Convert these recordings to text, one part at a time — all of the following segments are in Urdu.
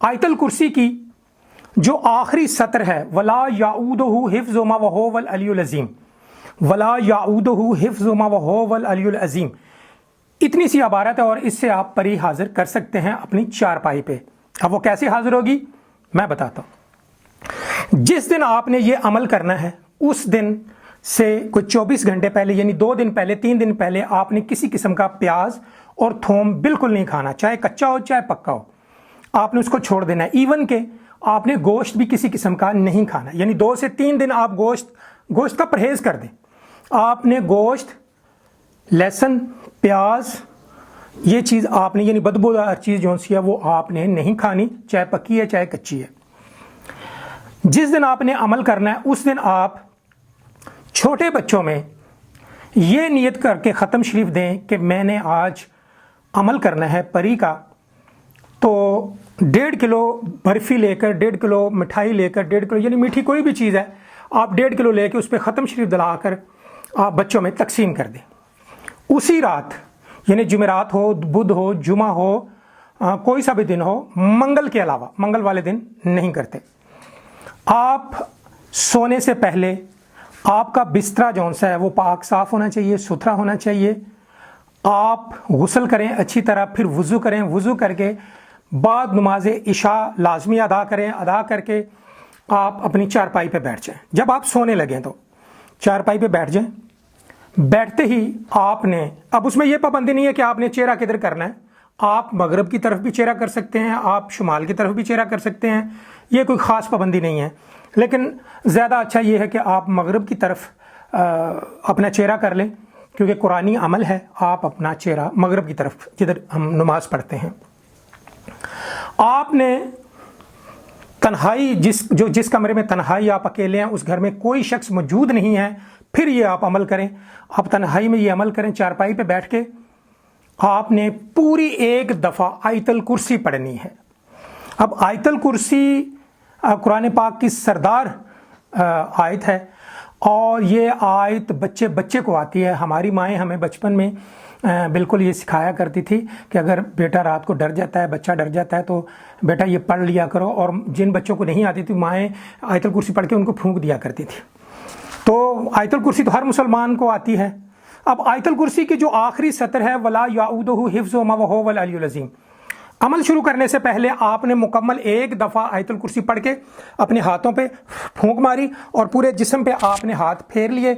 آیت الکرسی کی جو آخری سطر ہے ولا یعودہ حفظہما وہو العلی العظیم، ولا یعودہ حفظہما وہو العلی العظیم، اتنی سی عبارت ہے اور اس سے آپ پری حاضر کر سکتے ہیں اپنی چارپائی پہ۔ اب وہ کیسے حاضر ہوگی میں بتاتا ہوں۔ جس دن آپ نے یہ عمل کرنا ہے اس دن سے کوئی 24 گھنٹے پہلے، یعنی 2 دن پہلے 3 دن پہلے آپ نے کسی قسم کا پیاز اور تھوم بالکل نہیں کھانا، چاہے کچا ہو چاہے پکا ہو، آپ نے اس کو چھوڑ دینا ہے۔ ایون کہ آپ نے گوشت بھی کسی قسم کا نہیں کھانا، یعنی 2 سے 3 دن آپ گوشت کا پرہیز کر دیں۔ آپ نے گوشت، لہسن، پیاز، یہ چیز آپ نے یعنی بدبودار چیز جو سی ہے وہ آپ نے نہیں کھانی، چاہے پکی ہے چاہے کچی ہے۔ جس دن آپ نے عمل کرنا ہے اس دن آپ چھوٹے بچوں میں یہ نیت کر کے ختم شریف دیں کہ میں نے آج عمل کرنا ہے پری کا، تو 1.5 کلو برفی لے کر، 1.5 کلو مٹھائی لے کر، 1.5 کلو یعنی میٹھی کوئی بھی چیز ہے، آپ 1.5 کلو لے کے اس پہ ختم شریف دلا کر آپ بچوں میں تقسیم کر دیں۔ اسی رات یعنی جمعرات ہو، بدھ ہو، جمعہ ہو، کوئی سا بھی دن ہو، منگل کے علاوہ، منگل والے دن نہیں کرتے۔ آپ سونے سے پہلے آپ کا بستر جون سا ہے وہ پاک صاف ہونا چاہیے، ستھرا ہونا چاہیے۔ آپ غسل کریں اچھی طرح، پھر وضو کریں، وضو کر کے بعد نماز عشاء لازمی ادا کریں، ادا کر کے آپ اپنی چارپائی پہ بیٹھ جائیں۔ جب آپ سونے لگیں تو چارپائی پہ بیٹھ جائیں۔ بیٹھتے ہی آپ نے، اب اس میں یہ پابندی نہیں ہے کہ آپ نے چہرہ کدھر کرنا ہے، آپ مغرب کی طرف بھی چہرہ کر سکتے ہیں، آپ شمال کی طرف بھی چہرہ کر سکتے ہیں، یہ کوئی خاص پابندی نہیں ہے، لیکن زیادہ اچھا یہ ہے کہ آپ مغرب کی طرف اپنا چہرہ کر لیں، کیونکہ قرآنی عمل ہے، آپ اپنا چہرہ مغرب کی طرف جدھر ہم نماز پڑھتے ہیں۔ آپ نے تنہائی، جس کمرے میں تنہائی آپ اکیلے ہیں، اس گھر میں کوئی شخص موجود نہیں ہے، پھر یہ آپ عمل کریں، آپ تنہائی میں یہ عمل کریں، چارپائی پہ بیٹھ کے آپ نے پوری 1 دفعہ آیت الکرسی پڑھنی ہے۔ اب آیت الکرسی قرآن پاک کی سردار آیت ہے، اور یہ آیت بچے کو آتی ہے۔ ہماری مائیں ہمیں بچپن میں بالکل یہ سکھایا کرتی تھی کہ اگر بیٹا رات کو ڈر جاتا ہے، بچہ ڈر جاتا ہے تو بیٹا یہ پڑھ لیا کرو، اور جن بچوں کو نہیں آتی تھی مائیں آیت الکرسی پڑھ کے ان کو پھونک دیا کرتی تھی۔ تو آیت الکرسی تو ہر مسلمان کو آتی ہے۔ اب آیت الکرسی کی جو آخری سطر ہے ولا یعودہ حفظہما وہو العلی العظیم، عمل شروع کرنے سے پہلے آپ نے مکمل 1 دفعہ آیت الکرسی پڑھ کے اپنے ہاتھوں پہ پھونک ماری اور پورے جسم پہ آپ نے ہاتھ پھیر لیے۔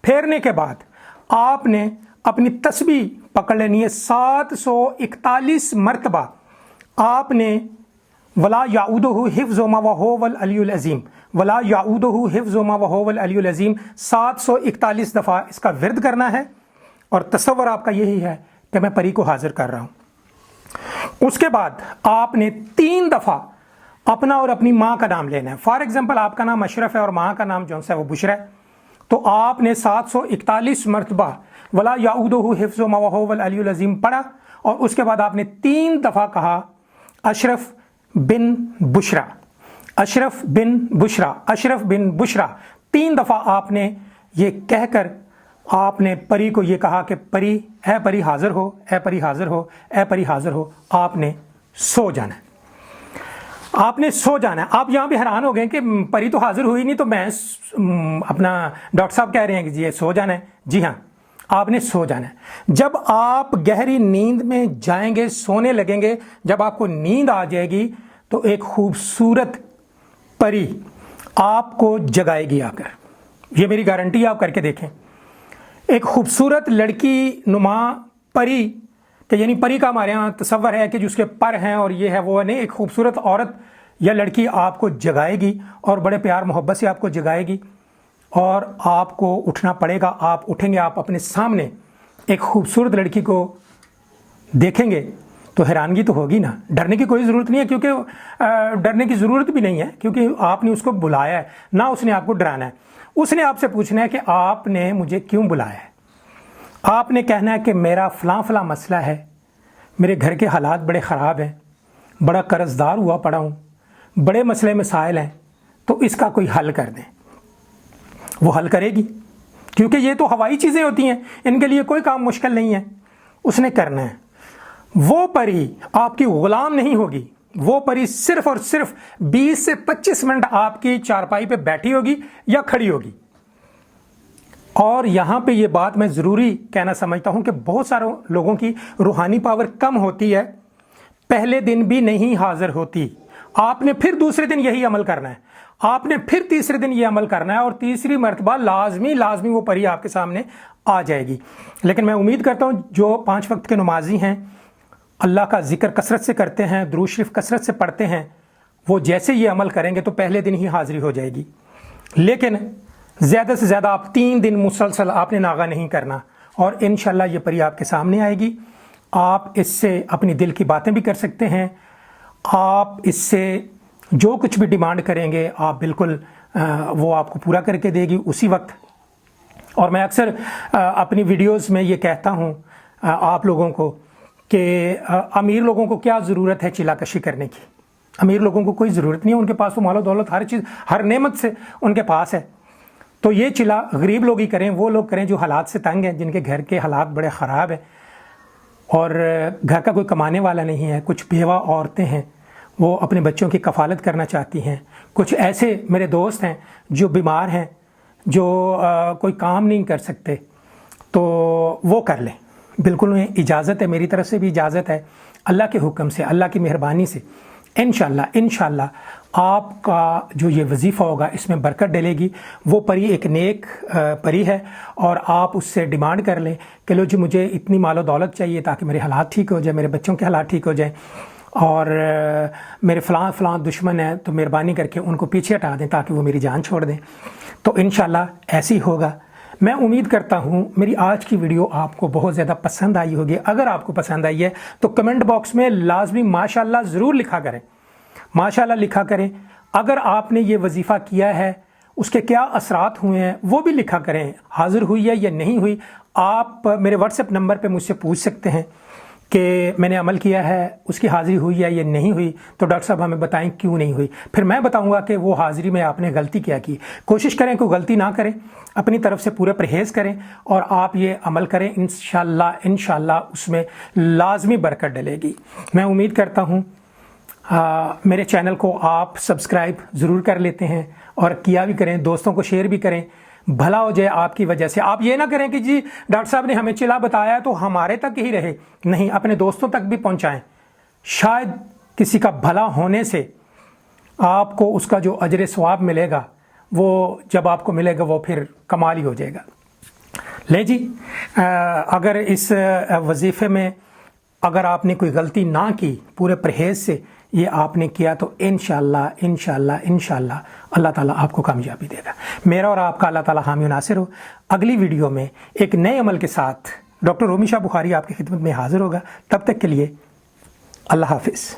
پھیرنے کے بعد آپ نے اپنی تسبیح پکڑ لینی ہے 741 مرتبہ۔ آپ نے ولا یعودہ حفظہما وہو العلی العظیم، ولا یعودہ حفظہما وہو العلی العظیم 741 دفعہ اس کا ورد کرنا ہے، اور تصور آپ کا یہی ہے کہ میں پری کو حاضر کر رہا ہوں۔ اس کے بعد آپ نے 3 دفعہ اپنا اور اپنی ماں کا نام لینا ہے۔ فار ایگزامپل آپ کا نام اشرف ہے اور ماں کا نام جون سا ہے وہ بشرا ہے، تو آپ نے 741 مرتبہ ولا یعودہ حفظہما وہو العلی العظیم پڑھا، اور اس کے بعد آپ نے 3 دفعہ کہا اشرف بن بشرا، اشرف بن بشرا، اشرف بن بشرا۔ 3 دفعہ آپ نے یہ کہہ کر آپ نے پری کو یہ کہا کہ پری، اے پری حاضر ہو، اے پری حاضر ہو، اے پری حاضر ہو۔ آپ نے سو جانا ہے، آپ نے سو جانا ہے۔ آپ یہاں بھی حیران ہو گئے کہ پری تو حاضر ہوئی نہیں، تو میں اپنا ڈاکٹر صاحب کہہ رہے ہیں کہ جی سو جانا ہے۔ جی ہاں، آپ نے سو جانا ہے۔ جب آپ گہری نیند میں جائیں گے، سونے لگیں گے، جب آپ کو نیند آ جائے گی تو ایک خوبصورت پری آپ کو جگائے گی آ کر، یہ میری گارنٹی ہے، آپ کر کے دیکھیں۔ ایک خوبصورت لڑکی نما پری، کہ یعنی پری کا ہمارے ہاں تصور ہے کہ جس کے پر ہیں اور یہ ہے وہ نہیں، ایک خوبصورت عورت یا لڑکی آپ کو جگائے گی اور بڑے پیار محبت سے آپ کو جگائے گی، اور آپ کو اٹھنا پڑے گا۔ آپ اٹھیں گے، آپ اپنے سامنے ایک خوبصورت لڑکی کو دیکھیں گے تو حیرانگی تو ہوگی نا۔ ڈرنے کی کوئی ضرورت نہیں ہے، کیونکہ ڈرنے کی ضرورت بھی نہیں ہے، کیونکہ آپ نے اس کو بلایا ہے، نہ اس نے آپ کو ڈرانا ہے۔ اس نے آپ سے پوچھنا ہے کہ آپ نے مجھے کیوں بلایا ہے۔ آپ نے کہنا ہے کہ میرا فلاں فلاں مسئلہ ہے، میرے گھر کے حالات بڑے خراب ہیں، بڑا قرض دار ہوا پڑا ہوں، بڑے مسئلے مسائل ہیں، تو اس کا کوئی حل کر دیں۔ وہ حل کرے گی، کیونکہ یہ تو ہوائی چیزیں ہوتی ہیں، ان کے لیے کوئی کام مشکل نہیں ہے، اس نے کرنا ہے۔ وہ پری آپ کی غلام نہیں ہوگی، وہ پری صرف اور صرف 20 سے 25 منٹ آپ کی چارپائی پہ بیٹھی ہوگی یا کھڑی ہوگی. اور یہاں پہ یہ بات میں ضروری کہنا سمجھتا ہوں کہ بہت سارے لوگوں کی روحانی پاور کم ہوتی ہے، پہلے دن بھی نہیں حاضر ہوتی. آپ نے پھر دوسرے دن یہی عمل کرنا ہے، آپ نے پھر تیسرے دن یہ عمل کرنا ہے، اور تیسری مرتبہ لازمی وہ پری آپ کے سامنے آ جائے گی. لیکن میں امید کرتا ہوں جو 5 وقت کے نمازی ہیں، اللہ کا ذکر کثرت سے کرتے ہیں، درود شریف کثرت سے پڑھتے ہیں، وہ جیسے یہ عمل کریں گے تو پہلے دن ہی حاضری ہو جائے گی. لیکن زیادہ سے زیادہ آپ 3 دن مسلسل آپ نے ناغہ نہیں کرنا، اور انشاءاللہ یہ پری آپ کے سامنے آئے گی. آپ اس سے اپنی دل کی باتیں بھی کر سکتے ہیں، آپ اس سے جو کچھ بھی ڈیمانڈ کریں گے آپ بالکل وہ آپ کو پورا کر کے دے گی اسی وقت. اور میں اکثر اپنی ویڈیوز میں یہ کہتا ہوں آپ لوگوں کو کہ امیر لوگوں کو کیا ضرورت ہے چلا کشی کرنے کی. امیر لوگوں کو کوئی ضرورت نہیں ہے، ان کے پاس تو مال و دولت ہر چیز ہر نعمت سے ان کے پاس ہے. تو یہ چلا غریب لوگ ہی کریں، وہ لوگ کریں جو حالات سے تنگ ہیں، جن کے گھر کے حالات بڑے خراب ہیں اور گھر کا کوئی کمانے والا نہیں ہے. کچھ بیوہ عورتیں ہیں وہ اپنے بچوں کی کفالت کرنا چاہتی ہیں. کچھ ایسے میرے دوست ہیں جو بیمار ہیں، جو کوئی کام نہیں کر سکتے، تو وہ کر لیں. بالکل انہیں اجازت ہے، میری طرف سے بھی اجازت ہے، اللہ کے حکم سے، اللہ کی مہربانی سے انشاءاللہ آپ کا جو یہ وظیفہ ہوگا اس میں برکت ڈلے گی. وہ پری ایک نیک پری ہے، اور آپ اس سے ڈیمانڈ کر لیں کہ لو جی مجھے اتنی مال و دولت چاہیے تاکہ میرے حالات ٹھیک ہو جائیں، میرے بچوں کے حالات ٹھیک ہو جائیں، اور میرے فلاں دشمن ہیں تو مہربانی کر کے ان کو پیچھے ہٹا دیں تاکہ وہ میری جان چھوڑ دیں. تو انشاءاللہ ایسے ہی ہوگا. میں امید کرتا ہوں میری آج کی ویڈیو آپ کو بہت زیادہ پسند آئی ہوگی. اگر آپ کو پسند آئی ہے تو کمنٹ باکس میں لازمی ماشاءاللہ ضرور لکھا کریں، ماشاءاللہ لکھا کریں. اگر آپ نے یہ وظیفہ کیا ہے اس کے کیا اثرات ہوئے ہیں وہ بھی لکھا کریں. حاضر ہوئی ہے یا نہیں ہوئی، آپ میرے واٹس ایپ نمبر پہ مجھ سے پوچھ سکتے ہیں کہ میں نے عمل کیا ہے، اس کی حاضری ہوئی ہے یا نہیں ہوئی، تو ڈاکٹر صاحب ہمیں بتائیں کیوں نہیں ہوئی. پھر میں بتاؤں گا کہ وہ حاضری میں آپ نے غلطی کیا کی. کوشش کریں کہ غلطی نہ کریں، اپنی طرف سے پورے پرہیز کریں، اور آپ یہ عمل کریں. انشاءاللہ اس میں لازمی برکت ڈلے گی. میں امید کرتا ہوں میرے چینل کو آپ سبسکرائب ضرور کر لیتے ہیں، اور کیا بھی کریں، دوستوں کو شیئر بھی کریں، بھلا ہو جائے آپ کی وجہ سے. آپ یہ نہ کریں کہ جی ڈاکٹر صاحب نے ہمیں چلا بتایا تو ہمارے تک ہی رہے، نہیں، اپنے دوستوں تک بھی پہنچائیں. شاید کسی کا بھلا ہونے سے آپ کو اس کا جو اجر ثواب ملے گا وہ جب آپ کو ملے گا وہ پھر کمال ہی ہو جائے گا. لے جی، اگر اس وظیفے میں اگر آپ نے کوئی غلطی نہ کی، پورے پرہیز سے یہ آپ نے کیا، تو انشاءاللہ اللہ تعالیٰ آپ کو کامیابی دے گا. میرا اور آپ کا اللہ تعالیٰ حامی و ناصر ہو. اگلی ویڈیو میں ایک نئے عمل کے ساتھ ڈاکٹر رومی شاہ بخاری آپ کی خدمت میں حاضر ہوگا. تب تک کے لیے اللہ حافظ.